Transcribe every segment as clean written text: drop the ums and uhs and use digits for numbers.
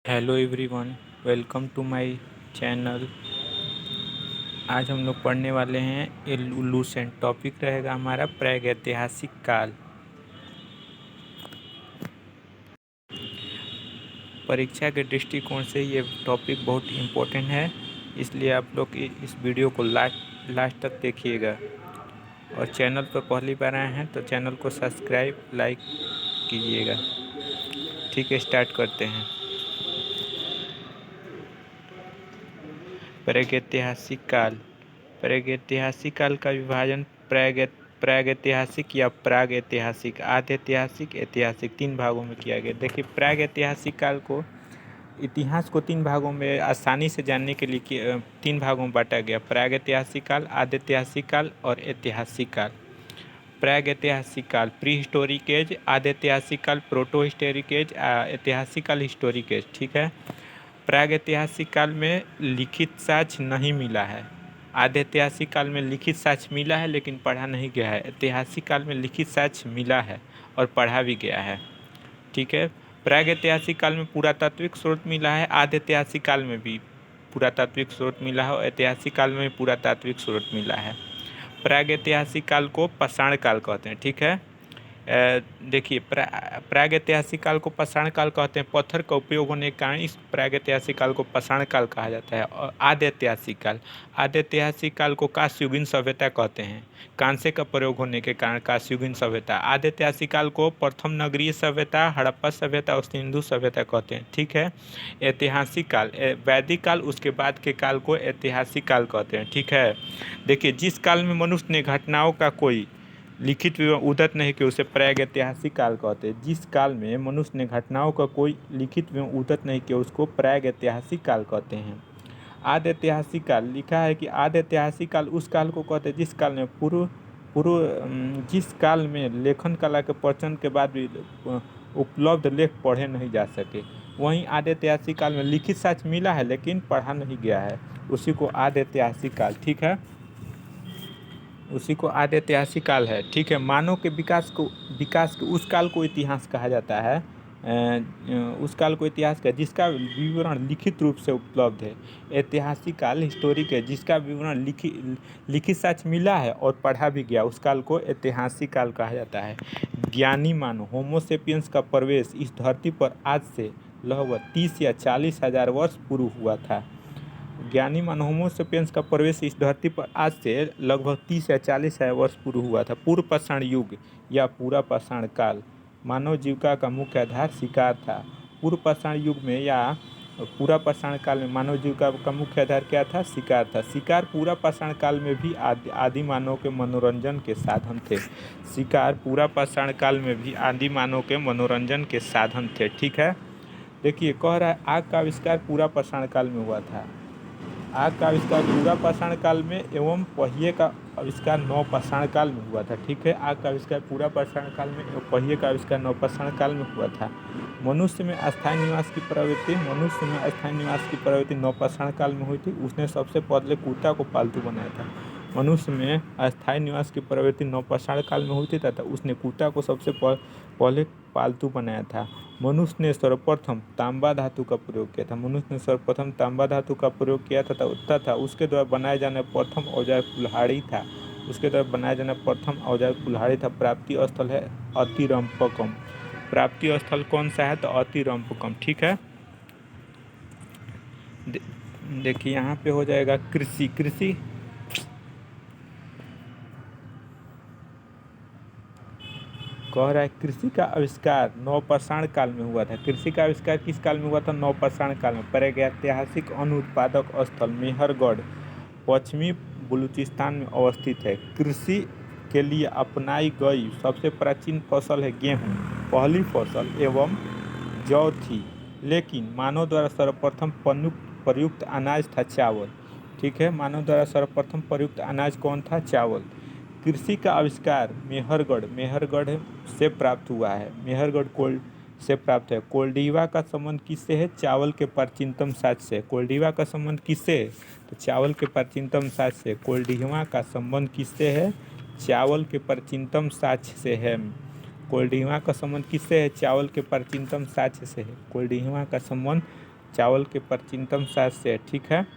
Hello everyone, welcome to my channel. आज हम लोग पढ़ने वाले हैं एवोल्यूशन। टॉपिक रहेगा हमारा प्रागैतिहासिक काल। परीक्षा के दृष्टिकोण से ये टॉपिक बहुत इम्पोर्टेंट है, इसलिए आप लोग इस वीडियो को लास्ट तक देखिएगा। और चैनल पर पहली बार आए हैं तो चैनल को सब्सक्राइब लाइक कीजिएगा। ठीक है, स्टार्ट करते हैं। प्रागैतिहासिक काल। प्रागैतिहासिक काल का विभाजन प्रागैतिहासिक या प्रागैतिहासिक, आधैतिहासिक, ऐतिहासिक 3 भागों में किया गया। देखिए, प्रागैतिहासिक काल को इतिहास को 3 भागों में आसानी से जानने के लिए 3 भागों में बांटा गया: प्रागैतिहासिक काल, आधैतिहासिक काल और ऐतिहासिक काल। प्रागैतिहासिक काल प्री हिस्टोरिक एज, आधैतिहासिक काल प्रोटो हिस्टोरिक एज, ऐतिहासिक काल हिस्टोरिक एज। ठीक है। प्रागैतिहासिक काल में लिखित साक्ष्य नहीं मिला है। आधैतिहासिक काल में लिखित साक्ष्य मिला है लेकिन पढ़ा नहीं गया है। ऐतिहासिक काल में लिखित साक्ष्य मिला है और पढ़ा भी गया है। ठीक है। प्रागैतिहासिक काल में पुरातात्विक स्रोत मिला है, आधैतिहासिक काल में भी पुरातात्विक स्रोत मिला है और ऐतिहासिक काल में भी पुरातात्विक स्रोत मिला है। प्रागैतिहासिक काल को पाषाण काल कहते हैं। ठीक है। देखिए, प्रागैतिहासिक काल को पाषाण काल कहते हैं। पत्थर का उपयोग होने के कारण इस प्रागैतिहासिक काल को पाषाण काल कहा जाता है। और आधैतिहासिक काल को कांस्ययुगीन सभ्यता कहते हैं। कांसे का प्रयोग होने के कारण कांस्ययुगीन सभ्यता। आधैतिहासिक काल को प्रथम नगरीय सभ्यता, हड़प्पा सभ्यता और सिंधु सभ्यता कहते हैं। ठीक है। ऐतिहासिक काल, वैदिक काल, उसके बाद के काल को ऐतिहासिक काल कहते हैं। ठीक है। देखिए, जिस काल में मनुष्य ने घटनाओं का कोई लिखित विवरण उद्धृत नहीं किया उसे प्रागैतिहासिक काल कहते हैं। जिस काल में मनुष्य ने घटनाओं का कोई लिखित विवरण उद्धृत नहीं किया उसको प्रागैतिहासिक काल कहते हैं। आधैतिहासिक काल लिखा है कि आधैतिहासिक काल उस काल को कहते हैं जिस काल में जिस काल में लेखन कला के प्रचलन के बाद भी उपलब्ध लेख पढ़े नहीं जा सके। वहीं आधैतिहासिक काल में लिखित साक्ष्य मिला है लेकिन पढ़ा नहीं गया है, उसी को आधैतिहासिक काल। ठीक है, उसी को आधैतिहासिक काल है। ठीक है। मानव के विकास के उस काल को इतिहास कहा जाता है। उस काल को इतिहास का जिसका विवरण लिखित रूप से उपलब्ध है। ऐतिहासिक काल हिस्टोरिक है, जिसका विवरण लिखित साक्ष्य मिला है और पढ़ा भी गया, उस काल को ऐतिहासिक काल कहा जाता है। ज्ञानी मानव होमोसेपियंस का प्रवेश इस धरती पर आज से लगभग 30 या 40 हजार वर्ष पूर्व हुआ था। ज्ञानी मानव होमोसेपियंस का प्रवेश इस धरती पर आज से लगभग 30 या 40 हजार वर्ष पूर्व हुआ था। पूर्व पाषाण युग या पूरा पाषाण काल मानव जीविका का मुख्य आधार शिकार था। पूर्व पाषाण युग में या पूरा पाषाण काल में मानव जीविका का मुख्य आधार क्या था? शिकार था। शिकार पूरा पाषाण काल में भी आदि मानव के मनोरंजन के साधन थे। शिकार पूरा पाषाण काल में भी आदि मानव के मनोरंजन के साधन थे। ठीक है। देखिए, कह रहा है आग का आविष्कार पूरा पाषाण काल में हुआ था। आग का आविष्कार पूरा पाषाण काल में एवं पहिए का आविष्कार नवपाषाण काल में हुआ था। ठीक है। आग का आविष्कार पूरा पाषाण काल में एवं पहिए का आविष्कार नवपाषाण काल में हुआ था। मनुष्य में अस्थायी निवास की प्रवृत्ति नवपाषाण काल में हुई थी। उसने सबसे पहले कुत्ता को पालतू बनाया था। मनुष्य में अस्थायी निवास की प्रवृत्ति नवपाषाण काल में हुई थी तथा उसने कुत्ता को सबसे पहले पालतू बनाया था। मनुष्य ने सर्वप्रथम तांबा धातु का प्रयोग किया था। उसके द्वारा बनाए जाने प्रथम औजार कुल्हाड़ी था। प्राप्ति स्थल है अतिरंपकम। प्राप्ति स्थल कौन सा है? तो अतिरंपकम। ठीक है। देखिए, यहाँ पे हो जाएगा कृषि कह रहा है कृषि का आविष्कार नवपाषाण काल में हुआ था। कृषि का आविष्कार किस काल में हुआ था? नवपाषाण काल में। प्रागैतिहासिक अनुत्पादक स्थल मेहरगढ़ पश्चिमी बलूचिस्तान में अवस्थित है। कृषि के लिए अपनाई गई सबसे प्राचीन फसल है गेहूँ पहली फसल एवं जौ थी, लेकिन मानव द्वारा सर्वप्रथम प्रयुक्त अनाज था चावल। ठीक है। मानव द्वारा सर्वप्रथम प्रयुक्त अनाज कौन था? चावल। कृषि का आविष्कार मेहरगढ़ से प्राप्त हुआ है। मेहरगढ़ कोल्ड से प्राप्त है। कोल्डिवा का संबंध किससे है? चावल के प्राचीनतम साक्ष्य से। कोल्डिवा का संबंध किससे? तो चावल के प्राचीनतम साक्ष्य से। कोल्डिवा का संबंध किससे है? चावल के प्राचीनतम साक्ष्य से है। कोल्डिवा का संबंध किससे है? चावल के प्राचीनतम साक्ष्य से है। कोल्डिवा का संबंध चावल के प्राचीनतम साक्ष्य, ठीक है।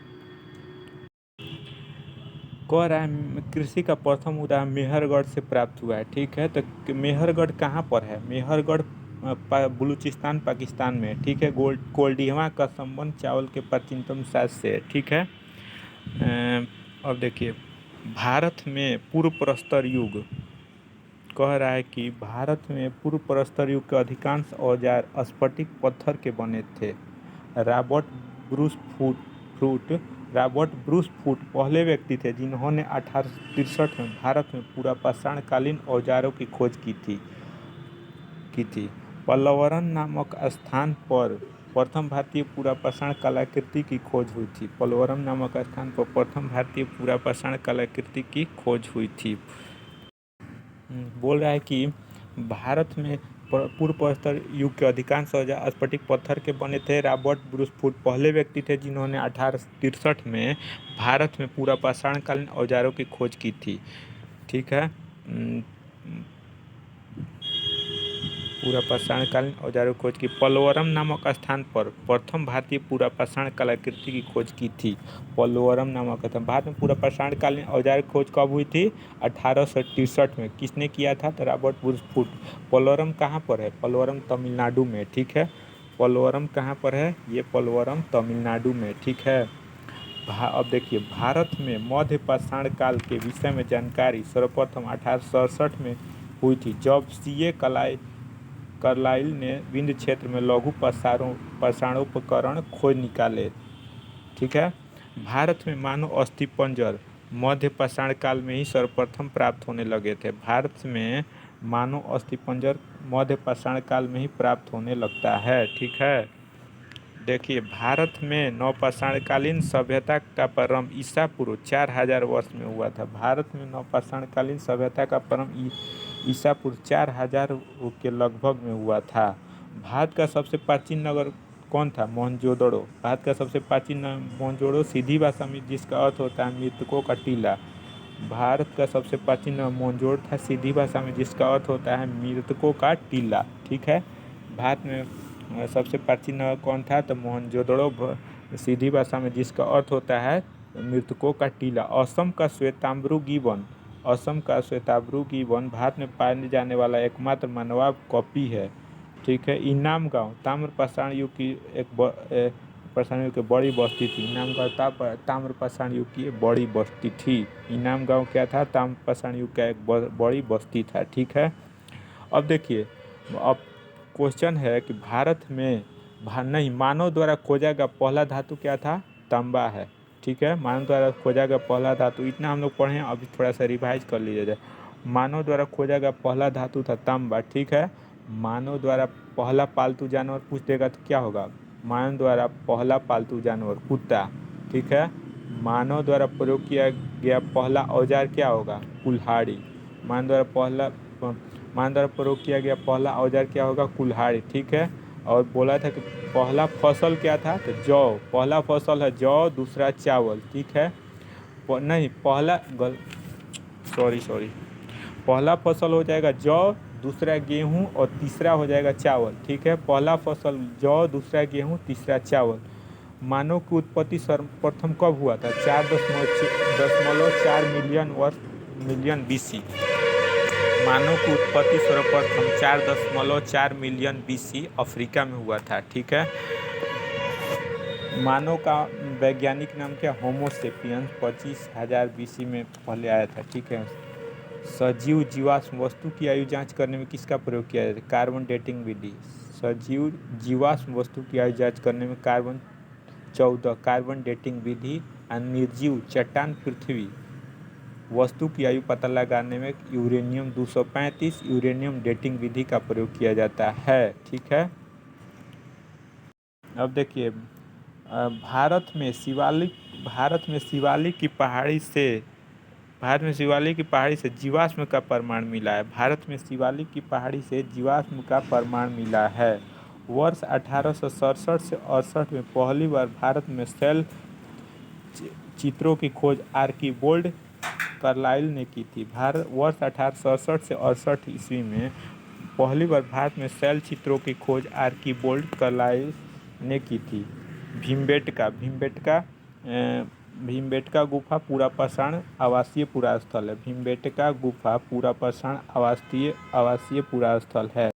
कह रहा है कृषि का प्रथम उदाहरण मेहरगढ़ से प्राप्त हुआ है, ठीक है। तो मेहरगढ़ कहाँ पर है? मेहरगढ़ बलूचिस्तान पाकिस्तान में है, ठीक है। कोल्डिहवा का संबंध चावल के प्राचीनतम साक्ष्य है, ठीक है। अब देखिए भारत में पूर्व प्रस्तर युग, कह रहा है कि भारत में पूर्व प्रस्तर युग के अधिकांश औजार स्फटिक पत्थर के बने थे। Robert Bruce Foote Robert Bruce Foote पहले व्यक्ति थे जिन्होंने 1863 में भारत में पूरा पाषाणकालीन औजारों की खोज की थी। पल्लवरम नामक स्थान पर प्रथम भारतीय पूरा पाषाण कलाकृति की खोज हुई थी। पल्लवरम नामक स्थान पर प्रथम भारतीय पूरा पाषाण कलाकृति की खोज हुई थी। बोल रहा है कि भारत में पूर्व प्रस्तर युग के अधिकांश औजार स्फटिक पत्थर के बने थे। रॉबर्ट ब्रूस फूट पहले व्यक्ति थे जिन्होंने 1863 में भारत में पूरा पाषाणकालीन औजारों की खोज की थी, ठीक है। पूरा पाषाणकालीन औजारों की खोज की। पल्लवरम नामक स्थान पर प्रथम भारतीय पूरा पाषाण कलाकृति की खोज की थी। पल्लवरम नामक स्थान भारत में पूरा पाषाणकालीन औजार की खोज कब हुई थी? 1863 में। किसने किया था? तो रॉबर्ट ब्रूस फूट। पल्लवरम कहाँ पर है? पल्लवरम तमिलनाडु में, ठीक है। पल्लवरम कहाँ पर है? ये पल्लवरम तमिलनाडु में, ठीक है। अब देखिए भारत में मध्य पाषाण काल के विषय में जानकारी सर्वप्रथम 1867 में हुई थी जब सीए कार्लाइल ने विंध्य क्षेत्र में लघु पाषाणोपकरण खोज निकाले, ठीक है। भारत में मानव अस्थिपंजर मध्य पाषाण काल में ही सर्वप्रथम प्राप्त होने लगे थे। भारत में मानव अस्थिपंजर मध्य पाषाण काल में ही प्राप्त होने लगता है, ठीक है। देखिए भारत में नवपाषाणकालीन सभ्यता का प्रारंभ ईसा पूर्व 4000 वर्ष में हुआ था। भारत में नवपाषाणकालीन सभ्यता का प्रारंभ ईसा पूर्व 4000 के लगभग में हुआ था। भारत का सबसे प्राचीन नगर कौन था? मोहनजोदड़ो। भारत का सबसे प्राचीन मोहनजोदड़ो सीधी भाषा में जिसका अर्थ होता है मृतकों का टीला। भारत का सबसे प्राचीन मोहनजोदड़ो था सीधी भाषा में जिसका अर्थ होता है मृतकों का टीला, ठीक है। भारत में सबसे प्राचीन नगर कौन था? तो मोहनजोदड़ो सीधी भाषा में जिसका अर्थ होता है मृतकों का टीला। असम का श्वेतांबरू गिबन भारत में पाए जाने वाला एकमात्र मानव कॉपी है, ठीक है। इनाम गांव ताम्र पाषाण युग की पाषाण युग की बड़ी बस्ती थी। इनाम गांव ताम्र पाषाण युग की बड़ी बस्ती थी। इनाम गांव क्या था? ताम्र पाषाण युग का एक बड़ी बस्ती था, ठीक है। अब देखिए अब क्वेश्चन है कि भारत में मानव द्वारा खोजा गया पहला धातु क्या था? तांबा है, ठीक है। मानव द्वारा खोजा गया पहला धातु, इतना हम लोग पढ़े हैं, अभी थोड़ा सा रिवाइज कर लीजिए जाए। मानव द्वारा खोजा गया पहला धातु था तांबा, ठीक है। मानव द्वारा पहला पालतू जानवर पूछ देगा तो क्या होगा? मानव द्वारा पहला पालतू जानवर कुत्ता, ठीक है। मानव द्वारा प्रयोग किया गया पहला औजार क्या होगा? कुल्हाड़ी। मानव द्वारा प्रयोग किया गया पहला औजार क्या होगा? कुल्हाड़ी, ठीक है। और बोला था कि पहला फसल क्या था? तो जौ। पहला फसल है जौ, दूसरा चावल, ठीक है। नहीं पहला सॉरी पहला फसल हो जाएगा जौ, दूसरा गेहूं और तीसरा हो जाएगा चावल, ठीक है। पहला फसल जौ, दूसरा गेहूं, तीसरा चावल। मानव की उत्पत्ति सर्वप्रथम कब हुआ था? 4.4 मिलियन BC। मानव की उत्पत्ति सर्वप्रथम 4.4 मिलियन BC अफ्रीका में हुआ था, ठीक है। मानव का वैज्ञानिक नाम क्या? होमो सेपियंस 25,000 BC में पहले आया था, ठीक है। सजीव जीवाश्म वस्तु की आयु जांच करने में किसका प्रयोग किया जाता है? कार्बन डेटिंग विधि। सजीव जीवाश्म वस्तु की आयु जांच करने में कार्बन डेटिंग विधि। निर्जीव चट्टान पृथ्वी वस्तु की आयु पता लगाने में यूरेनियम 235 यूरेनियम डेटिंग विधि का प्रयोग किया जाता है, ठीक है। अब देखिए भारत में शिवालिक की पहाड़ी से जीवाश्म का प्रमाण मिला है। भारत में शिवालिक की पहाड़ी से जीवाश्म का प्रमाण मिला है। वर्ष 1867 से 68 में पहली बार भारत में सेल चित्रों की खोज आर्कीबोल्ड कार्लाइल ने की थी। वर्ष 1867 से 68 ईस्वी में पहली बार भारत में सेल चित्रों की खोज आर्कीबोल्ड कार्लाइल ने की थी। भीमबेटका भीमबेटका भीमबेटका गुफा पूरा पाषाण आवासीय पुरा स्थल है। भीमबेटका गुफा पूरा पाषाण आवासीय पुरा स्थल है।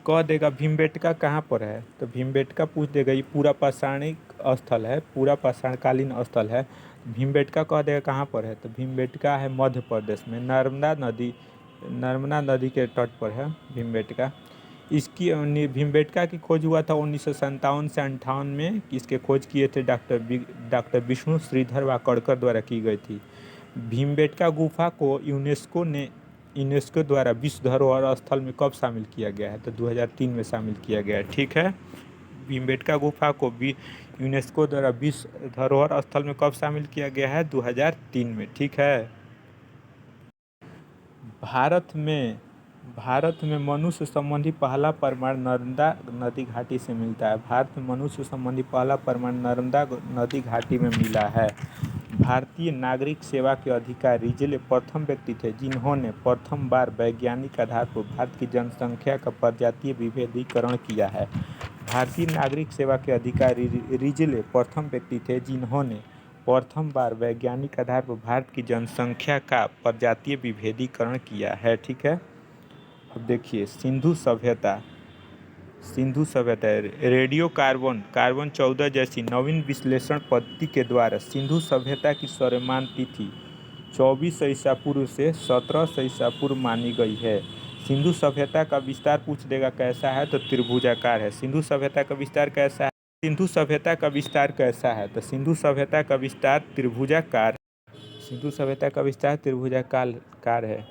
कह देगा भीमबेटका कहाँ पर है, तो भीमबेटका पूछ देगा ये पूरा पाषाणिक स्थल है, पूरा पाषाणकालीन स्थल है। भीमबेटका कह देगा कहाँ पर है, तो भीमबेटका है मध्य प्रदेश में, नर्मदा नदी के तट पर है भीमबेटका। इसकी भीमबेटका की खोज हुआ था 1957 से 58 में। इसके खोज किए थे डॉक्टर विष्णु श्रीधर वाकड़कर द्वारा की गई थी। भीमबेटका गुफा को यूनेस्को द्वारा विश्व धरोहर स्थल में कब शामिल किया गया है, तो 2003 में शामिल किया गया है। ठीक है, भीमबेटका गुफा को भी यूनेस्को द्वारा विश्व धरोहर स्थल में कब शामिल किया गया है, 2003 में। ठीक है, भारत में मनुष्य संबंधी पहला परमाणु नर्मदा नदी घाटी से मिलता है। भारत में मनुष्य संबंधी पहला परमाणु नर्मदा नदी घाटी में मिला है। भारतीय नागरिक सेवा के अधिकारी रिजले प्रथम व्यक्ति थे जिन्होंने प्रथम बार वैज्ञानिक आधार पर भारत की जनसंख्या का प्रजातीय विभेदीकरण किया है। भारतीय नागरिक सेवा के अधिकारी रिजले प्रथम व्यक्ति थे जिन्होंने प्रथम बार वैज्ञानिक आधार पर भारत की जनसंख्या का प्रजातीय विभेदीकरण किया है। ठीक है, अब देखिए सिंधु सभ्यता रेडियो कार्बन 14 जैसी नवीन विश्लेषण पद्धति के द्वारा सिंधु सभ्यता की सर्वमान्य तिथि 2400 ईसा पूर्व से 1700 ईसा पूर्व मानी गई है। सिंधु सभ्यता का विस्तार पूछ देगा कैसा है, तो त्रिभुजाकार है। सिंधु सभ्यता का विस्तार कैसा है, सिंधु सभ्यता का विस्तार कैसा है, तो सिंधु सभ्यता का विस्तार त्रिभुजाकार, सिंधु सभ्यता का विस्तार त्रिभुजाकार है।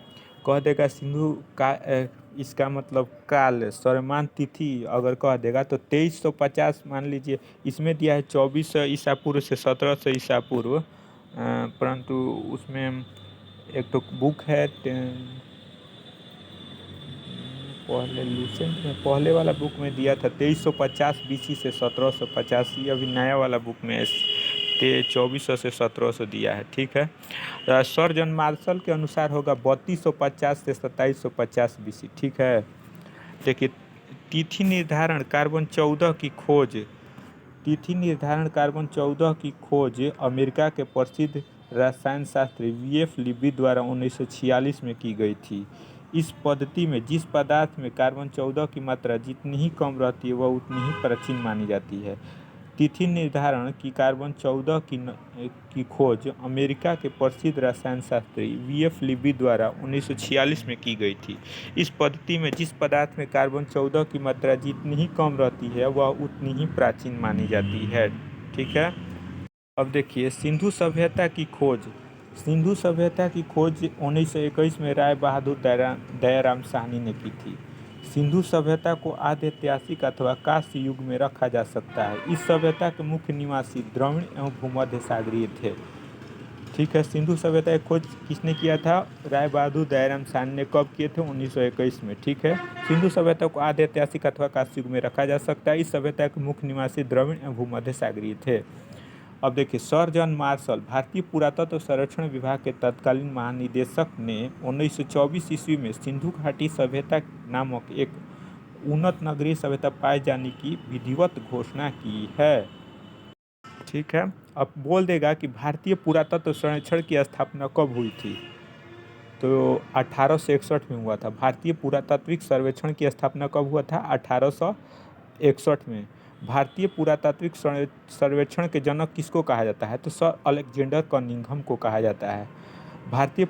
कह देगा सिंधु का इसका मतलब काल सर्वमान्य तिथि अगर कह देगा तो 2350 मान लीजिए। इसमें दिया है 2400 ईसा पूर्व से 1700 ईसा पूर्व, परंतु उसमें एक तो बुक है पहले वाला बुक में दिया था 2350 BC से 1785, अभी नया वाला बुक में 2400 से 1700 दिया है। ठीक है, सर जॉन मार्शल के अनुसार होगा 3250 से 2750 BC। ठीक है, देखिए तिथि निर्धारण कार्बन 14 की खोज अमेरिका के प्रसिद्ध रसायन शास्त्री VF लिब्बी द्वारा 1946 में की गई थी। इस पद्धति में जिस पदार्थ में कार्बन 14 की मात्रा जितनी ही कम रहती है वह उतनी ही प्राचीन मानी जाती है। तिथि निर्धारण की कार्बन 14 की खोज अमेरिका के प्रसिद्ध रसायन शास्त्री VF लिब्बी द्वारा 1946 में की गई थी। इस पद्धति में जिस पदार्थ में कार्बन 14 की मात्रा जितनी ही कम रहती है वह उतनी ही प्राचीन मानी जाती है। ठीक है, अब देखिए सिंधु सभ्यता की खोज 1921 में राय बहादुर दयाराम साहनी ने की थी। सिंधु सभ्यता को आद्य ऐतिहासिक अथवा कांस्य युग में रखा जा सकता है। इस सभ्यता के मुख्य निवासी द्रविड़ एवं भूमध्य सागरीय थे। ठीक है, सिंधु सभ्यता की खोज किसने किया था, राय बहादुर दयाराम साहनी ने कब किए थे, 1921 में। ठीक है, सिंधु सभ्यता को आद्य ऐतिहासिक अथवा कांस्य युग में रखा जा सकता है। इस सभ्यता के मुख्य निवासी द्रविड़ एवं भूमध्य सागरीय थे। अब देखिए सर जॉन मार्शल भारतीय पुरातत्व संरक्षण विभाग के तत्कालीन महानिदेशक ने 1924 ईस्वी में सिंधु घाटी सभ्यता नामक एक उन्नत नगरीय सभ्यता पाए जाने की विधिवत घोषणा की है। ठीक है, अब बोल देगा कि भारतीय पुरातत्व संरक्षण की स्थापना कब हुई थी, तो 1861 में हुआ था। भारतीय पुरातात्विक सर्वेक्षण की स्थापना कब हुआ था, 1861 में। भारतीय पुरातात्विक सर्वेक्षण के जनक किसको कहा जाता है, तो सर अलेक्जेंडर कनिंघम को कहा जाता है। भारतीय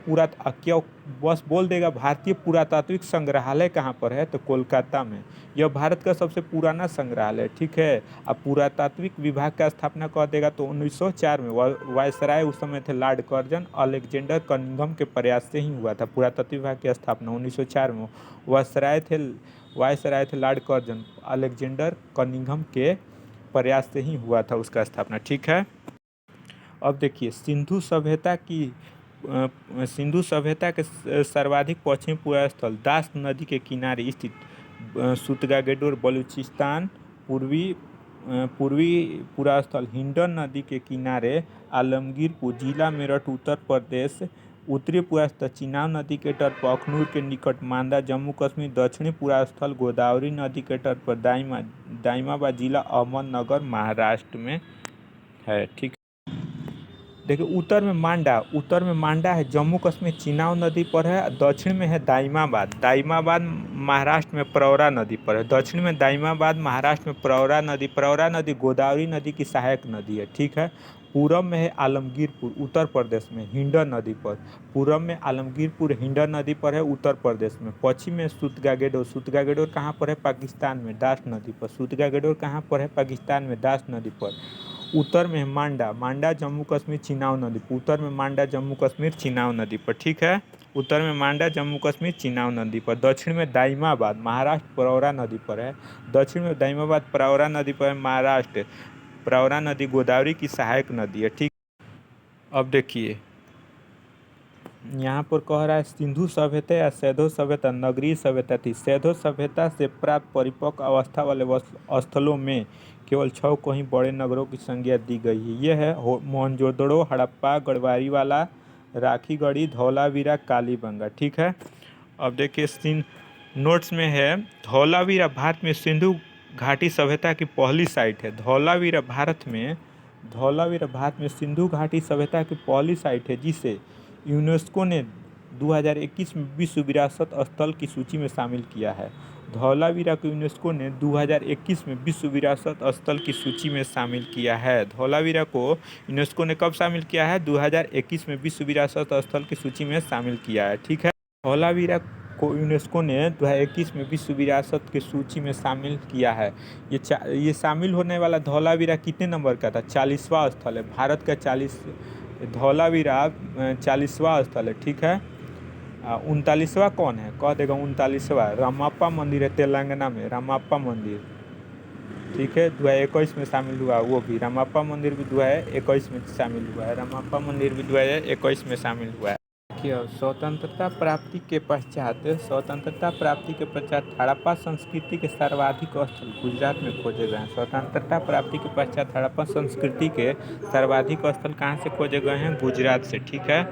बस बोल देगा भारतीय पुरातात्विक संग्रहालय कहाँ पर है, तो कोलकाता में। यह भारत का सबसे पुराना संग्रहालय। ठीक है, अब पुरातात्विक विभाग का स्थापना कर देगा तो 1904 में वायसराय उस समय थे लॉर्ड कर्जन, अलेक्जेंडर कनिंघम के प्रयास से ही हुआ था। पुरातत्व विभाग की स्थापना 1904 में वायसराय थे लॉर्ड कर्जन, अलेक्जेंडर कनिंघम के प्रयास से ही हुआ था उसका स्थापना। ठीक है, अब देखिए सिंधु सभ्यता के सर्वाधिक पश्चिमी पुरा स्थल दास नदी के किनारे स्थित सुतगागेडोर बलूचिस्तान, पूर्वी पुरा स्थल हिंडन नदी के किनारे आलमगीरपुर जिला मेरठ उत्तर प्रदेश उत्तरी पुरास्थल चिनाब नदी के तट पर अखनूर के निकट मांदा जम्मू कश्मीर। दक्षिणी पुरास्थल गोदावरी नदी के तट पर दाइमाबाद जिला अहमदनगर महाराष्ट्र में है। ठीक, देखिए उत्तर में मांडा है जम्मू कश्मीर चिनाब नदी पर है। दक्षिण में है दाइमाबाद महाराष्ट्र में प्रवरा नदी पर है। दक्षिण में दाइमाबाद महाराष्ट्र में प्रवरा नदी गोदावरी नदी की सहायक नदी है। ठीक है। पूरब में है आलमगीरपुर उत्तर प्रदेश में हिंडन नदी पर। पूरब में आलमगीरपुर हिंडन नदी पर है उत्तर प्रदेश में। पश्चिम में सुतगागेडोर कहाँ पर है? पाकिस्तान में दास नदी पर। सुतगागेडोर कहाँ पर है? पाकिस्तान में दास नदी पर। उत्तर में मांडा जम्मू कश्मीर चिनाब नदी पर। उत्तर में मांडा जम्मू कश्मीर चिनाब नदी पर। ठीक है। उत्तर में मांडा जम्मू कश्मीर चिनाब नदी पर। दक्षिण में दाइमाबाद महाराष्ट्र प्रवरा नदी पर है। दक्षिण में दाइमाबाद प्रवरा नदी पर है महाराष्ट्र। प्रवरा नदी गोदावरी की सहायक नदी है। ठीक, अब देखिए यहाँ पर कह रहा है सिंधु सभ्यता या सैधो सभ्यता नगरीय सभ्यता थी। सैधो सभ्यता से प्राप्त परिपक्व अवस्था वाले स्थलों में केवल 6 को ही बड़े नगरों की संज्ञा दी गई है। यह है मोहनजोदड़ो, हड़प्पा, गढ़वारीवाला, राखीगढ़ी, धौलावीरा, कालीबंगा। ठीक है। अब देखिए नोट्स में है धौलावीरा भारत में सिंधु घाटी सभ्यता की पहली साइट है। धौलावीरा भारत में सिंधु घाटी सभ्यता की पहली साइट है जिसे यूनेस्को ने 2021 में विश्व विरासत स्थल की सूची में शामिल किया है। धौलावीरा को यूनेस्को ने 2021 में विश्व विरासत स्थल की सूची में शामिल किया है। धौलावीरा को यूनेस्को ने कब शामिल किया है? 2021 में विश्व विरासत स्थल की सूची में शामिल किया है। ठीक है। धौलावीरा को यूनेस्को ने 2021 में विश्व विरासत की सूची में शामिल किया है। ये शामिल होने वाला धौलावीरा कितने नंबर का था? 40वां स्थल है। भारत का धौलावीरा 40वां स्थल है। ठीक है। 39वां कौन है? कह देगा 39वां रामप्पा मंदिर है तेलंगाना में, रामप्पा मंदिर। ठीक है। 2021 में शामिल हुआ वो भी। रामप्पा मंदिर भी 2021 में शामिल हुआ है। रामप्पा मंदिर भी 2021 में शामिल हुआ है। स्वतंत्रता प्राप्ति के पश्चात हड़प्पा संस्कृति के सर्वाधिक स्थल गुजरात में खोजे गए हैं। स्वतंत्रता प्राप्ति के पश्चात हड़प्पा संस्कृति के सर्वाधिक स्थल कहाँ से खोजे गए हैं? गुजरात से। ठीक है।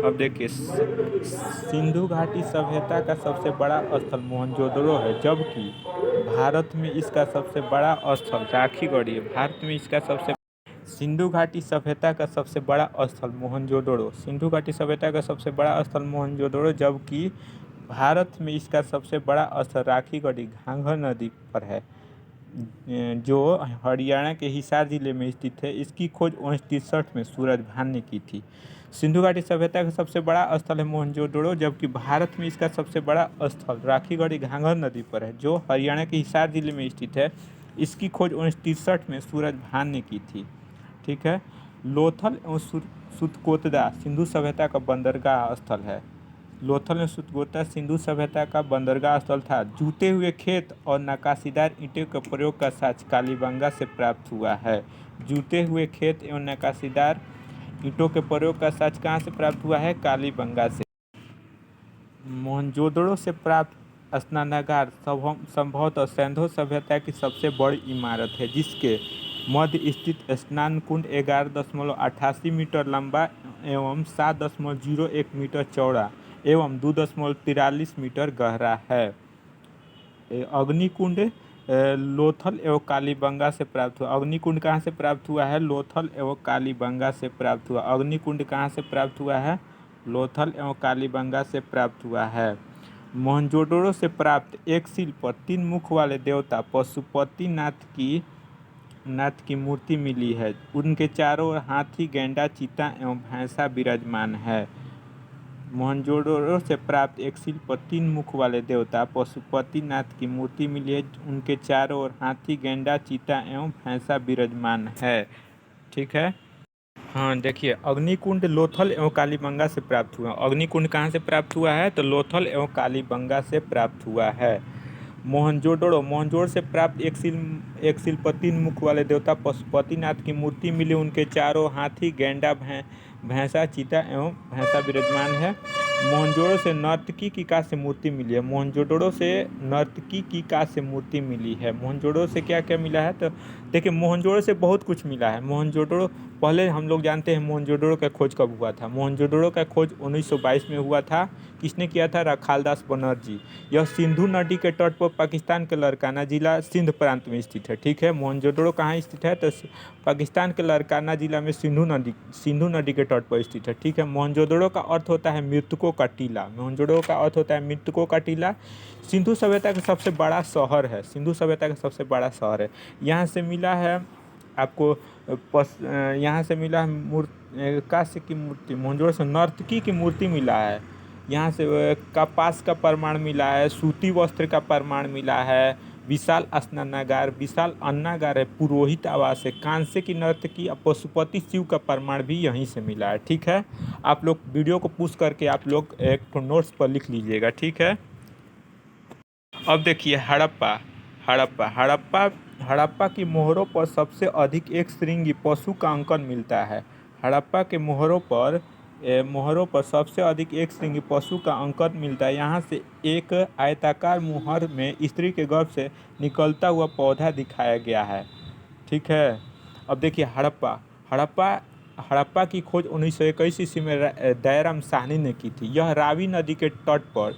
अब देखिए सिंधु घाटी सभ्यता का सबसे बड़ा स्थल मोहनजोदड़ो है जबकि भारत में इसका सबसे बड़ा स्थल राखीगढ़ी है। भारत में इसका सबसे सिंधु घाटी सभ्यता का सबसे बड़ा स्थल मोहनजोदड़ो। सिंधु घाटी सभ्यता का सबसे बड़ा स्थल मोहनजोदड़ो जबकि भारत में इसका सबसे बड़ा स्थल राखीगढ़ी घाघर नदी पर है जो हरियाणा के हिसार जिले में स्थित है। इसकी खोज 1963 में सूरज भान ने की थी। सिंधु घाटी सभ्यता का सबसे बड़ा स्थल है मोहनजोदड़ो जबकि भारत में इसका सबसे बड़ा स्थल राखीगढ़ी घाघर नदी पर है जो हरियाणा के हिसार जिले में स्थित है। इसकी खोज 1963 में सूरज भान ने की थी। ठीक है। लोथल एवं सुतकोतदा सिंधु सभ्यता का बंदरगाह स्थल है। लोथल एवं सुतकोतदा सिंधु सभ्यता का बंदरगाह स्थल था। जूते हुए खेत और नक्काशीदार ईंटों के प्रयोग का साक्ष्य कालीबंगा से प्राप्त हुआ है। जूते हुए खेत एवं नक्काशीदार ईंटों के प्रयोग का साक्ष्य कहाँ से प्राप्त हुआ है? कालीबंगा से। मोहनजोदड़ो से प्राप्त स्नानागार संभवतः सिंधु सभ्यता की सबसे बड़ी इमारत है जिसके मध्य स्थित स्नान कुंड 11.88 मीटर लंबा एवं 7.01 मीटर चौड़ा एवं 2.43 मीटर गहरा है। अग्निकुंड लोथल एवं कालीबंगा से प्राप्त हुआ। अग्निकुंड कहाँ से प्राप्त हुआ है? लोथल एवं कालीबंगा से प्राप्त हुआ। अग्निकुंड कहाँ से प्राप्त हुआ है? लोथल एवं कालीबंगा से प्राप्त हुआ है। मोहनजोदड़ो से प्राप्त एक शिल्प पर 3 मुख वाले देवता पशुपति नाथ की मूर्ति मिली है। उनके चारों ओर हाथी, गैंडा, चीता एवं भैंसा विराजमान है। मोहनजोदड़ो से प्राप्त एक शिल्प पर 3 मुख वाले देवता पशुपति नाथ की मूर्ति मिली है। उनके चारों ओर हाथी, गैंडा, चीता एवं भैंसा विराजमान है। ठीक है। हाँ देखिए अग्निकुंड लोथल एवं कालीबंगा से प्राप्त हुआ। अग्निकुंड कहाँ से प्राप्त हुआ है? तो लोथल एवं कालीबंगा से प्राप्त हुआ है। मोहनजोदड़ो से प्राप्त एक शिल्प पर 3 मुख वाले देवता पशुपतिनाथ की मूर्ति मिली। उनके चारों हाथी, गैंडा, भैंसा, चीता एवं भैंसा विराजमान है। मोहनजोड़ो से नर्तकी की का से मूर्ति मिली है। मोहनजोड़ो से नर्तकी की का से मूर्ति मिली है। मोहनजोड़ो से क्या क्या मिला है, तो देखिए मोहनजोड़ो से बहुत कुछ मिला है। मोहनजोड़ो पहले हम लोग जानते हैं मोहनजोड़ो का खोज कब हुआ था। मोहनजोड़ो का खोज 1922 में हुआ था। किसने किया था? रखालदास बनर्जी। यह सिंधु नदी के तट पर पाकिस्तान के लारकाना जिला सिंध प्रांत में स्थित है। ठीक है, मोहनजोड़ो कहाँ स्थित है? तो पाकिस्तान के लारकाना जिला में सिंधु नदी के तट पर स्थित है। ठीक है, मोहनजोदड़ो का अर्थ होता है मृतकों का टीला। मोहनजोदड़ो का अर्थ होता है मृतकों का टीला। सिंधु सभ्यता का सबसे बड़ा शहर है। सिंधु सभ्यता का सबसे बड़ा शहर है। यहाँ से मिला है आपको यहाँ से मिला है कांस्य की मूर्ति। मोहनजोदड़ो से नर्तकी की मूर्ति मिला है। यहाँ से कपास का प्रमाण मिला है। सूती वस्त्र का प्रमाण मिला है। विशाल स्नानागार, विशाल अन्नागार है। पुरोहित आवास है। कांस्य की नर्तकी पशुपति शिव का प्रमाण भी यहीं से मिला है। ठीक है, आप लोग वीडियो को पुश करके आप लोग एक नोट्स पर लिख लीजिएगा। ठीक है, अब देखिए हड़प्पा। हड़प्पा हड़प्पा की मोहरों पर सबसे अधिक एक श्रृंगी पशु का अंकन मिलता है। हड़प्पा के मोहरों पर सबसे अधिक एक श्रृंगी पशु का अंकन मिलता है। यहाँ से एक आयताकार मोहर में स्त्री के गर्भ से निकलता हुआ पौधा दिखाया गया है। ठीक है, अब देखिए हड़प्पा हड़प्पा की खोज 1921 ईस्वी में दयाराम साहनी ने की थी। यह रावी नदी के तट पर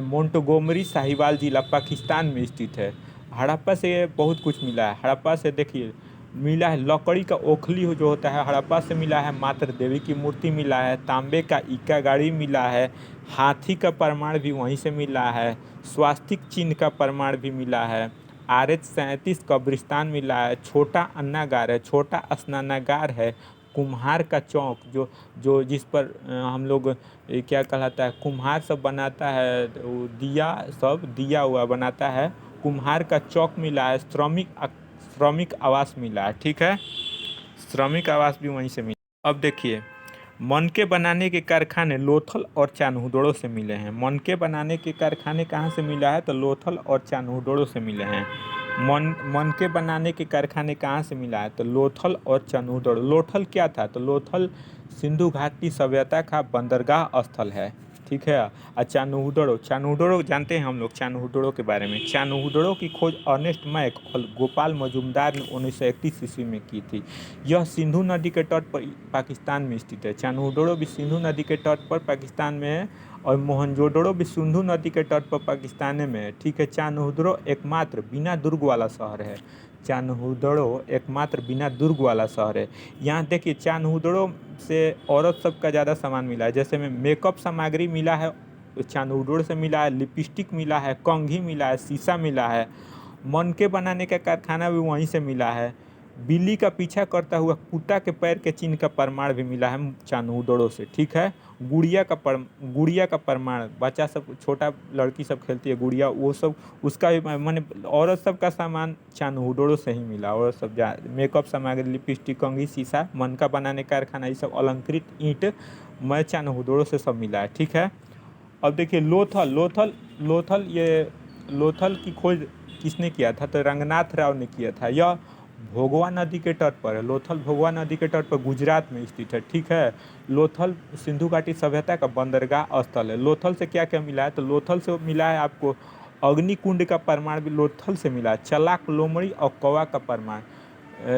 मोंटगोमरी साहिवाल जिला पाकिस्तान में स्थित है। हड़प्पा से बहुत कुछ मिला है। हड़प्पा से देखिए मिला है लकड़ी का ओखली जो होता है, हड़प्पा से मिला है। मात्र देवी की मूर्ति मिला है। तांबे का इक्का गाड़ी मिला है। हाथी का प्रमाण भी वहीं से मिला है। स्वास्तिक चिन्ह का प्रमाण भी मिला है। RH-37 कब्रिस्तान मिला है। छोटा अन्नागार है। छोटा स्नानागार है। कुम्हार का चौक जो जो जिस पर हम लोग क्या कहलाता है, कुम्हार सब बनाता है, दिया हुआ बनाता है। कुम्हार का चौक मिला है। श्रमिक आवास मिला है। ठीक है, श्रमिक आवास भी वहीं से मिला। अब देखिए मनके बनाने के कारखाने लोथल और चान्होदड़ो से मिले हैं। मनके बनाने के कारखाने कहाँ से मिला है? तो लोथल और चान्होदड़ो से मिले हैं। मनके बनाने के कारखाने कहाँ से मिला है? तो लोथल और चान्होदड़ो। लोथल क्या था? तो लोथल सिंधु घाटी सभ्यता का बंदरगाह स्थल है। ठीक है, और चान्होदड़ो जानते हैं हम लोग चान्होदड़ो के बारे में। चान्होदड़ो की खोज अर्नेस्ट मैक और गोपाल मजुमदार ने 1931 ईस्वी में की थी। यह सिंधु नदी के तट पर पाकिस्तान में स्थित है। चान्होदड़ो भी सिंधु नदी के तट पर पाकिस्तान में है और मोहनजोदड़ो भी सिंधु नदी के तट पर पाकिस्तान में है। ठीक है, चान्होदड़ो एकमात्र बिना दुर्ग वाला शहर है। चान्होदड़ो एकमात्र बिना दुर्ग वाला शहर है। यहाँ देखिए चान्होदड़ो से औरत सब का ज़्यादा सामान मिला है। जैसे में मेकअप सामग्री मिला है, चान्होदड़ो से मिला है। लिपस्टिक मिला है। कंघी मिला है। शीशा मिला है। मनके बनाने का कारखाना भी वहीं से मिला है। बिल्ली का पीछा करता हुआ कुत्ता के पैर के चिन्ह का प्रमाण भी मिला है चान्होदड़ो से। ठीक है, गुड़िया का प्रमाण, बच्चा सब छोटा लड़की सब खेलती है गुड़िया, वो सब उसका भी मैंने औरत सब का सामान चान्होदड़ो से ही मिला। और सब मेकअप सामग्री, लिपस्टिक, कंघी, शीशा, मनका बनाने का कारखाना, ये सब अलंकृत ईंट मैं चान्होदड़ो से सब मिला है। ठीक है, अब देखिए लोथल की खोज किसने किया था? तो रंगनाथ राव ने किया था। यह भोगवा नदी के तट पर है। लोथल भोगवा नदी के तट पर गुजरात में स्थित है। ठीक है, लोथल सिंधु घाटी सभ्यता का बंदरगाह स्थल है। लोथल से क्या क्या मिला है? तो लोथल से मिला है आपको अग्निकुंड का प्रमाण भी लोथल से मिला है। चलाक, लोमड़ी और कौवा का प्रमाण।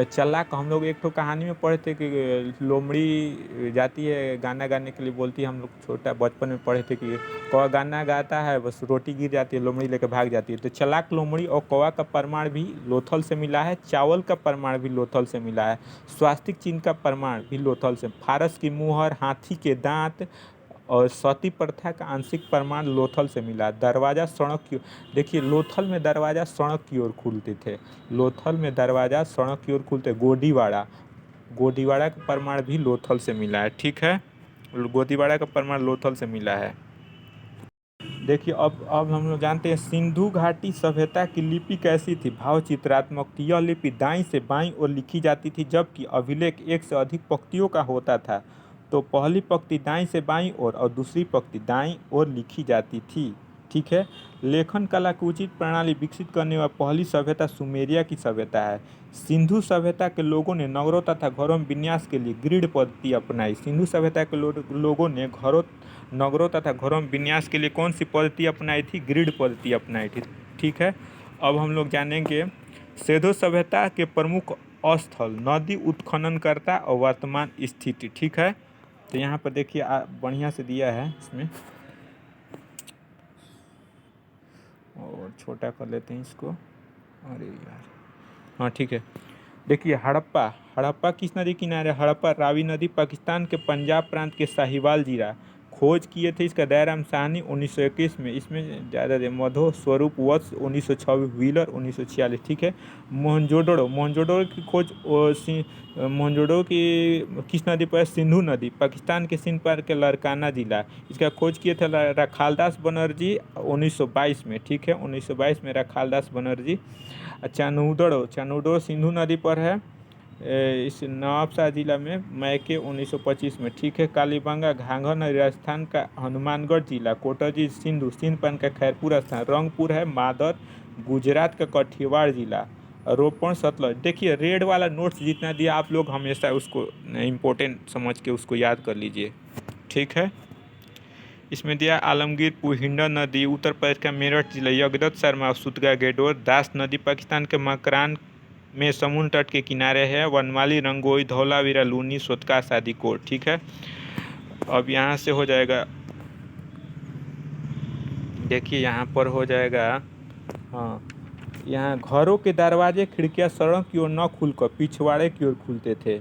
चलाक हम लोग एक तो कहानी में पढ़े थे कि लोमड़ी जाती है गाना गाने के लिए, बोलती है, हम लोग छोटा बचपन में पढ़े थे कि कौवा गाना गाता है, बस रोटी गिर जाती है, लोमड़ी लेकर भाग जाती है। तो चलाक, लोमड़ी और कौवा का प्रमाण भी लोथल से मिला है। चावल का प्रमाण भी लोथल से मिला है। स्वास्तिक चिन्ह का प्रमाण भी लोथल से। फारस की मुहर, हाथी के दांत और सती प्रथा का आंशिक प्रमाण लोथल से मिला। दरवाज़ा सड़क की, देखिए लोथल में दरवाज़ा सड़क की ओर खुलते थे। लोथल में दरवाज़ा सड़क की ओर खुलते। गोदीवाड़ा का प्रमाण भी लोथल से मिला है। ठीक है, गोदीवाड़ा का प्रमाण लोथल से मिला है। देखिए अब हम लोग जानते हैं सिंधु घाटी सभ्यता की लिपि कैसी थी? भाव चित्रात्मक थी। यह लिपि दाईं से बाईं ओर लिखी जाती थी, जबकि अभिलेख एक से अधिक पंक्तियों का होता था। तो पहली पंक्ति दाईं से बाईं ओर और दूसरी पंक्ति दाईं ओर लिखी जाती थी। ठीक है। लेखन कला की उचित प्रणाली विकसित करने वाली पहली सभ्यता सुमेरिया की सभ्यता है। सिंधु सभ्यता के लोगों ने नगरों तथा घरों में विन्यास के लिए ग्रिड पद्धति अपनाई। सिंधु सभ्यता के लोगों ने नगरों तथा घरों में विन्यास के लिए कौन सी पद्धति अपनाई थी? ग्रिड पद्धति अपनाई थी। ठीक है। अब हम लोग जानेंगे सिंधु सभ्यता के प्रमुख स्थल, नदी उत्खननकर्ता और वर्तमान स्थिति। ठीक है। तो यहाँ पर देखिए बढ़िया से दिया है इसमें, और छोटा कर लेते हैं इसको। अरे यार, हाँ ठीक है। देखिए हड़प्पा किस नदी किनारे? हड़प्पा रावी नदी, पाकिस्तान के पंजाब प्रांत के साहिवाल जिला। खोज किए थे इसका दयाराम साहनी 1921 में। इसमें ज़्यादा दे मधो स्वरूप वत्स 1926, व्हीलर 1946। ठीक है। मोहनजोदड़ो की खोज मोहनजोदड़ो की किस नदी पर? सिंधु नदी, पाकिस्तान के सिंध पर के लड़काना जिला। इसका खोज किए थे रखालदास बनर्जी 1922 में। ठीक है, 1922 में रखालदास बनर्जी। चानूडो सिंधु नदी पर है, इस नवाबशाह जिला में, मैके 1925 में। ठीक है। कालीबंगा घाघर नदी राजस्थान का, हनुमानगढ़ जिला, कोटजी सिंध पान का खैरपुर स्थान, रंगपुर है, मादर गुजरात का कठियावाड़ जिला, रोपण सतलज। देखिए रेड वाला नोट्स जितना दिया आप लोग हमेशा उसको इम्पोर्टेंट समझ के उसको याद कर लीजिए। ठीक है। इसमें दिया आलमगीर पुहिंडा नदी उत्तर प्रदेश का मेरठ जिला, यगदत शर्मा सुतगा गेडोर, दास नदी पाकिस्तान के मकरान में समुद्र तट के किनारे है, वनमाली रंगोई धौलावीरा लूनी सोतका सादीकोट। ठीक है। अब यहाँ से हो जाएगा, देखिए यहाँ पर हो जाएगा, हाँ, यहाँ घरों के दरवाजे खिड़कियाँ सड़क की ओर न खुलकर पिछवाड़े की ओर खुलते थे।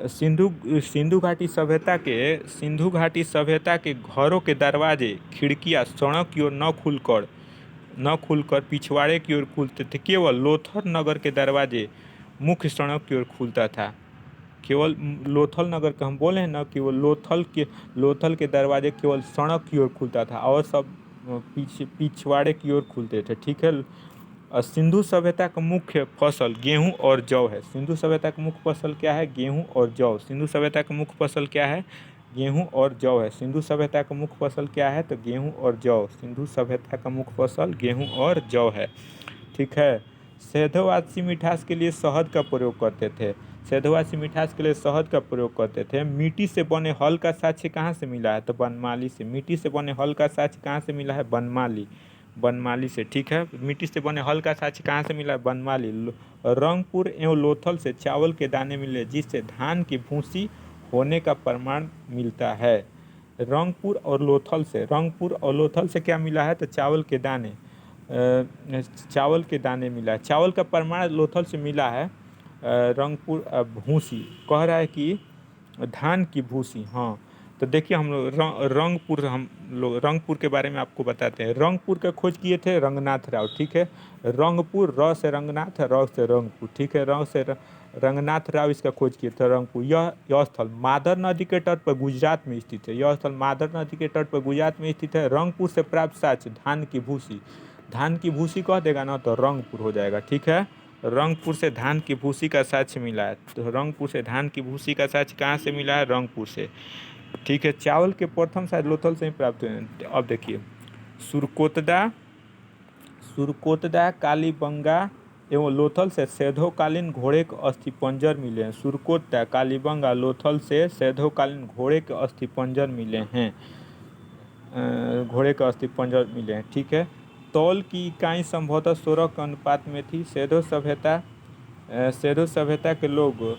सिंधु घाटी सभ्यता के घरों के दरवाजे खिड़कियाँ सड़क की ओर न खुलकर पिछवाड़े की ओर खुलते थे। केवल लोथल नगर के दरवाजे मुख्य सड़क की ओर खुलता था। केवल लोथल नगर का हम बोले हैं ना, केवल लोथल के दरवाजे केवल सड़क की ओर खुलता था और सब पिछवाड़े की ओर खुलते थे। ठीक है। सिंधु सभ्यता का मुख्य फसल गेहूं और जौ है। सिंधु सभ्यता का मुख्य फसल क्या है? गेहूं और जौ। सिंधु सभ्यता का मुख्य फसल क्या है? गेहूं और जौ है। सिंधु सभ्यता का मुख्य फसल क्या है? तो गेहूं और जौ। सिंधु सभ्यता का मुख्य फसल गेहूं और जौ है। ठीक है। सैधोवासी मिठास के लिए शहद का प्रयोग करते थे। सैधोवासी मिठास के लिए शहद का प्रयोग करते थे। मिट्टी से बने हल का साक्ष्य कहाँ से मिला है? तो बनमाली से। मिट्टी से बने हल का साक्ष्य कहाँ से मिला है? बनमाली से। ठीक है। मिट्टी से बने हल का साक्ष्य कहाँ से मिला? बनमाली। रंगपुर एवं लोथल से चावल के दाने मिले जिससे धान की भूसी होने का प्रमाण मिलता है। रंगपुर और लोथल से क्या मिला है? तो चावल के दाने मिला है। चावल का प्रमाण लोथल से मिला है। रंगपुर भूसी कह रहा है कि धान की भूसी। हाँ, तो देखिए हम लोग रंगपुर के बारे में आपको बताते हैं। रंगपुर का खोज किए थे रंगनाथ राव। ठीक है। रंगपुर, र से रंगनाथ, र से रंगपुर। ठीक है। रंगनाथ राव इसका खोज किए थे रंगपुर। यह स्थल मादर नदी के तट पर गुजरात में स्थित है। रंगपुर से प्राप्त साक्ष्य धान की भूसी कह देगा ना तो रंगपुर हो जाएगा। ठीक है। रंगपुर से धान की भूसी का साक्ष्य मिला है। तो रंगपुर से धान की भूसी का साक्ष्य कहाँ से मिला है? रंगपुर से। ठीक है। चावल के प्रथम शायद लोथल से ही प्राप्त हुए। अब देखिए सुरकोतदा कालीबंगा एवं लोथल से सैधोकालीन घोड़े के अस्थिपंजर मिले हैं। सुरकोतदा कालीबंगा लोथल से सैधोकालीन घोड़े के अस्थिपंजर मिले हैं। ठीक है। तौल की इकाई संभवतः 16 के अनुपात में थी। सैधो सभ्यता के लोग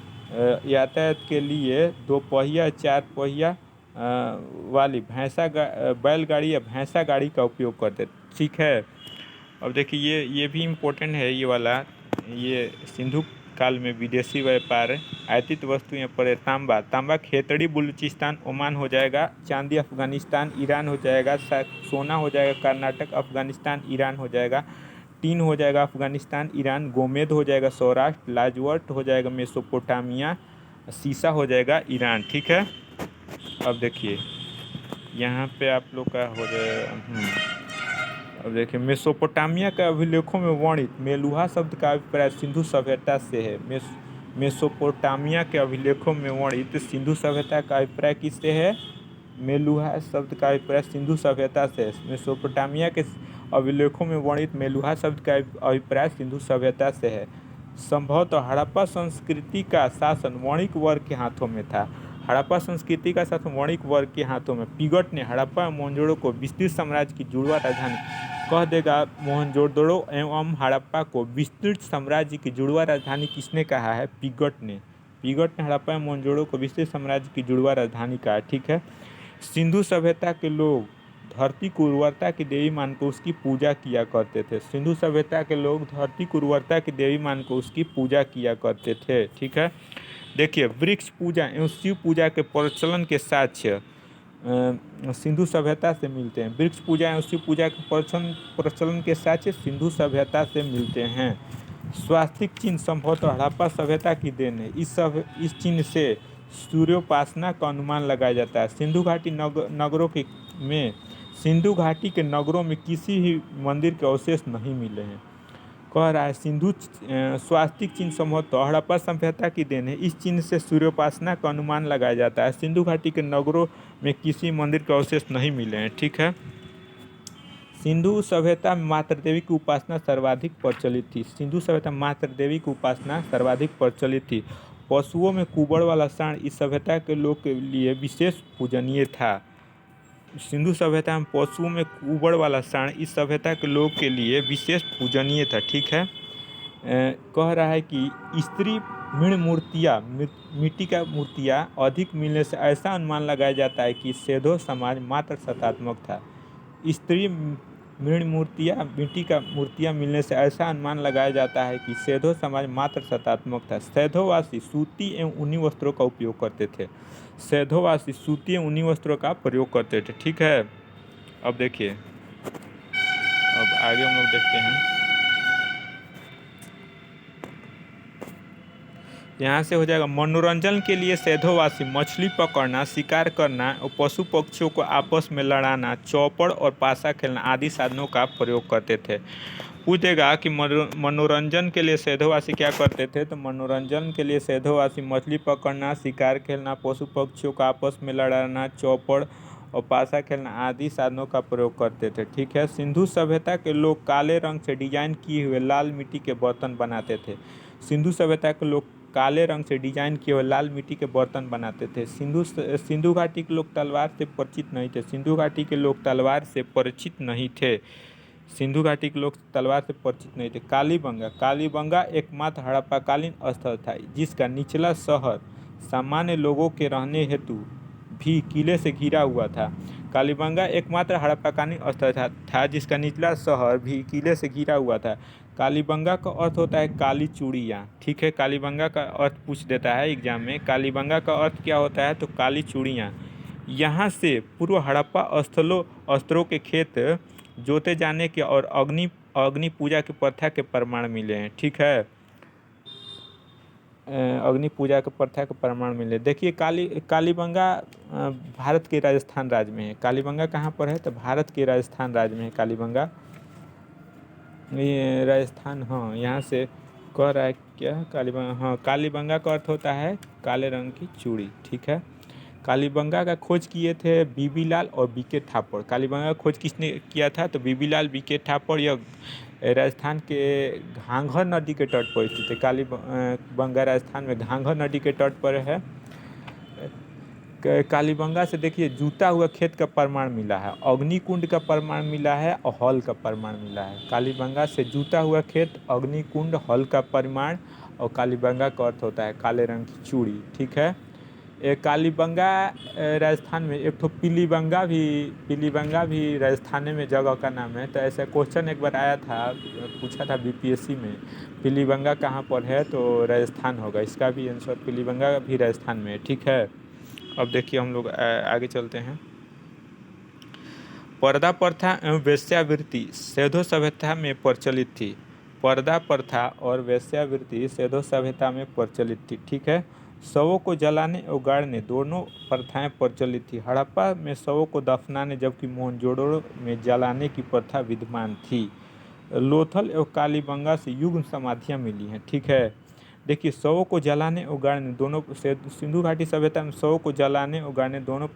यातायात के लिए 2 पहिया 4 पहिया वाली बैलगाड़ी या भैंसा गाड़ी का उपयोग करते। ठीक है। अब देखिए ये भी इम्पोर्टेंट है, ये वाला, ये सिंधु काल में विदेशी व्यापार आयातित वस्तुएं पर तांबा खेतड़ी बलूचिस्तान ओमान हो जाएगा, चांदी अफगानिस्तान ईरान हो जाएगा, सोना हो जाएगा कर्नाटक अफगानिस्तान ईरान हो जाएगा, टीन हो जाएगा अफगानिस्तान ईरान, गोमेद हो जाएगा सौराष्ट्र, लाजवर्ट हो जाएगा मेसोपोटामिया, सीसा हो जाएगा ईरान। ठीक है। अब देखिए यहाँ पे आप लोग का हो जाएगा, अब देखिए मेसोपोटामिया के अभिलेखों में वर्णित मेलुहा शब्द का अभिप्राय सिंधु सभ्यता से है। मेसोपोटामिया के अभिलेखों में वर्णित सिंधु सभ्यता का अभिप्राय किससे है? मेलुहा शब्द का अभिप्राय सिंधु सभ्यता से है। मेसोपोटामिया के अभिलेखों में वर्णित मेलुहा शब्द का अभिप्राय सिंधु सभ्यता से है। संभवतः हड़प्पा संस्कृति का शासन वणिक वर्ग के हाथों में था। हड़प्पा संस्कृति का शासन वणिक वर्ग के हाथों में। पिगट ने हड़प्पा और मोहनजोदड़ो को विस्तृत साम्राज्य की जुड़वा राजधानी कह देगा। मोहनजोदड़ो एवं हड़प्पा को विस्तृत साम्राज्य की जुड़वा राजधानी किसने कहा है? पिगट ने। पिगट ने हड़प्पा एवं मोहनजोदड़ो को विस्तृत साम्राज्य की जुड़वा राजधानी कहा। ठीक है। सिंधु सभ्यता के लोग धरती की उर्वरता की देवी मानकर उसकी पूजा किया करते थे। सिंधु सभ्यता के लोग धरती की उर्वरता की देवी मानकर उसकी पूजा किया करते थे। ठीक है। देखिए, वृक्ष पूजा एवं शिव पूजा के प्रचलन के साक्ष्य सिंधु सभ्यता से मिलते हैं। वृक्ष पूजा एवं शिव पूजा के प्रचलन के साक्ष्य सिंधु सभ्यता से मिलते हैं। स्वास्तिक चिन्ह संभवतः हड़प्पा सभ्यता की देन है। इस चिन्ह से सूर्योपासना का अनुमान लगाया जाता है। सिंधु घाटी के नगरों में किसी भी मंदिर के अवशेष नहीं मिले हैं। कह रहा है स्वास्तिक चिन्ह संभवतः हड़प्पा सभ्यता की देन है। इस चिन्ह से सूर्योपासना का अनुमान लगाया जाता है। सिंधु घाटी के नगरों में किसी मंदिर के अवशेष नहीं मिले हैं। ठीक है। सिंधु सभ्यता में मातृ देवी की उपासना सर्वाधिक प्रचलित थी। सिंधु सभ्यता में मातृ देवी की उपासना सर्वाधिक प्रचलित थी। पशुओं में कुबड़ वाला सांड इस सभ्यता के लोग के लिए विशेष पूजनीय था। सिंधु सभ्यता में पशुओं में कुबड़ वाला सांड इस सभ्यता के लोग के लिए विशेष पूजनीय था। ठीक है। कह रहा है कि स्त्री मृण मूर्तियाँ मिट्टी का मूर्तियाँ अधिक मिलने से ऐसा अनुमान लगाया जाता है कि सेधो समाज मात्र सत्तात्मक था। स्त्री मृण मूर्तियाँ मिट्टी का मूर्तियाँ मिलने से ऐसा अनुमान लगाया जाता है कि सेधो समाज मात्र सत्तात्मक था। सैधोवासी सूती एवं ऊनी वस्त्रों का उपयोग करते थे। सैधोवासी सूती एवं ऊनी वस्त्रों का प्रयोग करते थे। ठीक है। अब देखिए, अब आगे हम लोग देखते हैं। यहाँ से हो जाएगा मनोरंजन के लिए सैधोवासी मछली पकड़ना, शिकार करना और पशु पक्षियों को आपस में लड़ाना, चौपड़ और पासा खेलना आदि साधनों का प्रयोग करते थे। पूछेगा कि मनोरंजन के लिए सैधोवासी क्या करते थे? तो मनोरंजन के लिए सैधोवासी मछली पकड़ना, शिकार खेलना, पशु पक्षियों को आपस में लड़ाना, चौपड़ और पासा खेलना आदि साधनों का प्रयोग करते थे। ठीक है। सिंधु सभ्यता के लोग काले रंग से डिजाइन किए हुए लाल मिट्टी के बर्तन बनाते थे। सिंधु सभ्यता के लोग काले रंग से डिजाइन किए हुए लाल मिट्टी के बर्तन बनाते थे। सिंधु घाटी के लोग तलवार से परिचित नहीं थे। सिंधु घाटी के लोग तलवार से परिचित नहीं थे। सिंधु घाटी के लोग तलवार से परिचित नहीं थे। कालीबंगा एकमात्र हड़प्पाकालीन स्थल था जिसका निचला शहर सामान्य लोगों के रहने हेतु भी किले से घिरा हुआ था। कालीबंगा एकमात्र हड़प्पाकालीन स्थल था जिसका निचला शहर भी किले से घिरा हुआ था। कालीबंगा का अर्थ होता है काली चूड़ियाँ। ठीक है। कालीबंगा का अर्थ पूछ देता है एग्जाम में। कालीबंगा का अर्थ क्या होता है? तो काली चूड़ियाँ। यहाँ से पूर्व हड़प्पा अस्त्रों के खेत जोते जाने के और अग्नि पूजा की प्रथा के प्रमाण मिले हैं। ठीक है। अग्नि पूजा के प्रथा के प्रमाण मिले। देखिए, कालीबंगा भारत के राजस्थान राज्य में है। कालीबंगा कहाँ पर है? तो भारत के राजस्थान राज्य में है कालीबंगा। ये राजस्थान, हाँ, यहाँ से कह रहा है क्या? कालीबंगा, हाँ, कालीबंगा का अर्थ होता है काले रंग की चूड़ी। ठीक है। कालीबंगा का खोज किए थे बीबीलाल और बीके ठाकुर। कालीबंगा का खोज किसने किया था? तो बीबीलाल बीके ठाकुर। यह राजस्थान के घाघर नदी के तट पर स्थित है। कालीबंगा राजस्थान में घाघर नदी के तट पर है। कालीबंगा से देखिए जूता हुआ खेत का प्रमाण मिला है, अग्निकुंड का प्रमाण मिला है और हल का प्रमाण मिला है। कालीबंगा से जूता हुआ खेत, अग्निकुंड, हल का प्रमाण और कालीबंगा का अर्थ होता है काले रंग की चूड़ी। ठीक है। कालीबंगा राजस्थान में एक तो पीलीबंगा भी राजस्थान में जगह का नाम है। तो ऐसा क्वेश्चन एक बार आया था, पूछा था बीपीएससी में, पीलीबंगा कहाँ पर है? तो राजस्थान होगा इसका भी आंसर। पीलीबंगा भी राजस्थान में है। ठीक है। अब देखिए हम लोग आगे चलते हैं। पर्दा प्रथा एवं वेश्यावृत्ति सैधो सभ्यता में प्रचलित थी। पर्दा प्रथा और वेश्यावृत्ति सैधो सभ्यता में प्रचलित थी। ठीक है। शवों को जलाने और गाड़ने दोनों प्रथाएं प्रचलित थी। हड़प्पा में शवों को दफनाने जबकि मोहनजोदड़ो में जलाने की प्रथा विद्यमान थी। लोथल एवं कालीबंगा से युग्म समाधियाँ मिली हैं। ठीक है। देखिए, शवों को जलाने और गाड़ने दोनों, सिंधु घाटी सभ्यता में शवों को जलाने और गाड़ने दोनों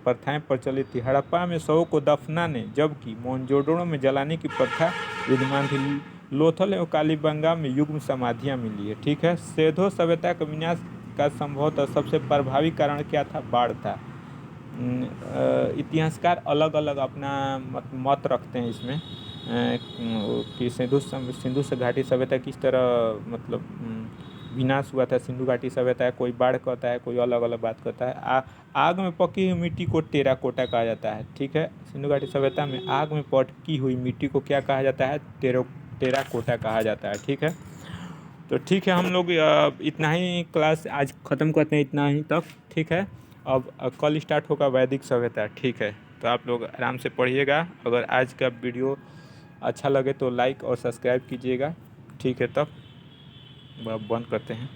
प्रथाएं प्रचलित थी। हड़प्पा में शवों को दफनाने जबकि मोहनजोदड़ो में जलाने की प्रथा विद्यमान थी। लोथल एवं कालीबंगा में युग्म समाधियाँ मिली है। ठीक है। सेधो सभ्यता का विनाश का संभवतः सबसे प्रभावी कारण क्या था? बाढ़ था। इतिहासकार अलग अलग अपना मत रखते हैं इसमें कि सिंधु से घाटी सभ्यता किस तरह मतलब विनाश हुआ था। सिंधु घाटी सभ्यता है, कोई बाढ़ कहता है, कोई अलग अलग बात कहता है। आग में पकी हुई मिट्टी को टेराकोटा कहा जाता है। ठीक है। सिंधु घाटी सभ्यता में आग में पकी हुई मिट्टी को क्या कहा जाता है? टेराकोटा कहा जाता है। ठीक है। तो ठीक है, हम लोग इतना ही क्लास आज ख़त्म करते हैं, इतना ही तक। ठीक है। अब कल स्टार्ट होगा वैदिक सभ्यता। ठीक है। तो आप लोग आराम से पढ़िएगा। अगर आज का वीडियो अच्छा लगे तो लाइक और सब्सक्राइब कीजिएगा। ठीक है, तब बंद करते हैं।